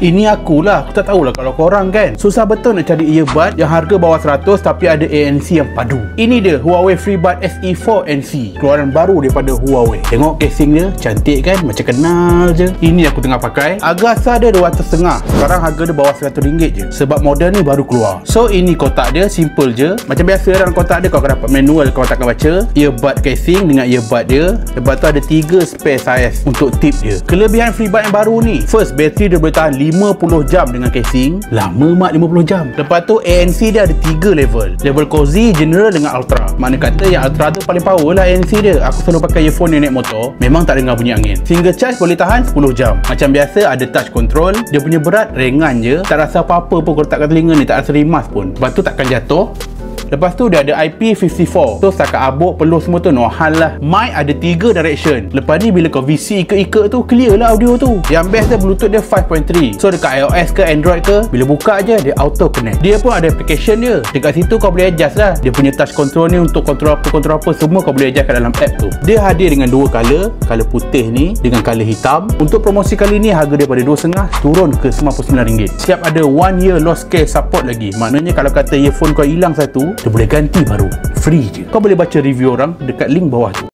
Ini akulah, aku tak tahulah kalau korang kan. Susah betul nak cari earbud yang harga bawah 100 tapi ada ANC yang padu. Ini dia Huawei FreeBuds SE4 NC, keluaran baru daripada Huawei. Tengok casing dia, cantik kan? Macam kenal je. Ini aku tengah pakai. Harga asal dia 200.5. Sekarang harga dia bawah RM100 je, sebab model ni baru keluar. So ini kotak dia, simple je. Macam biasa dalam kotak dia kau akan dapat manual kalau takkan baca, earbud casing dengan earbud dia. Lepas tu ada 3 spare size untuk tip dia. Kelebihan FreeBuds yang baru ni, first, bateri dia boleh tahan 50 jam dengan casing. Lama mak 50 jam. Lepas tu ANC dia ada 3 level. Level cozy, general dengan ultra. Mana kata yang ultra tu paling power lah ANC dia. Aku selalu pakai earphone yang naik motor, memang tak dengar bunyi angin. Single charge boleh tahan 10 jam. Macam biasa ada touch control. Dia punya berat ringan je, tak rasa apa-apa pun kalau letak kat telinga ni, tak rasa rimas pun. Lepas tu takkan jatuh. Lepas tu dia ada IP54. So setakat abuk peluh semua tu no hal lah. Mic ada 3 direction. Lepas ni bila kau VC ikat-ikat tu, clear lah audio tu. Yang best dia Bluetooth dia 5.3. So dekat iOS ke Android ke, bila buka je dia auto connect. Dia pun ada application dia. Dekat situ kau boleh adjust lah. Dia punya touch control ni untuk kontrol apa semua kau boleh adjust kat dalam app tu. Dia hadir dengan 2 color. Color putih ni dengan color hitam. Untuk promosi kali ni harga daripada RM2.5 turun ke RM99. Siap ada 1 year lost case support lagi. Maknanya kalau kata earphone kau hilang satu, dia boleh ganti baru, free je. Kau boleh baca review orang dekat link bawah tu.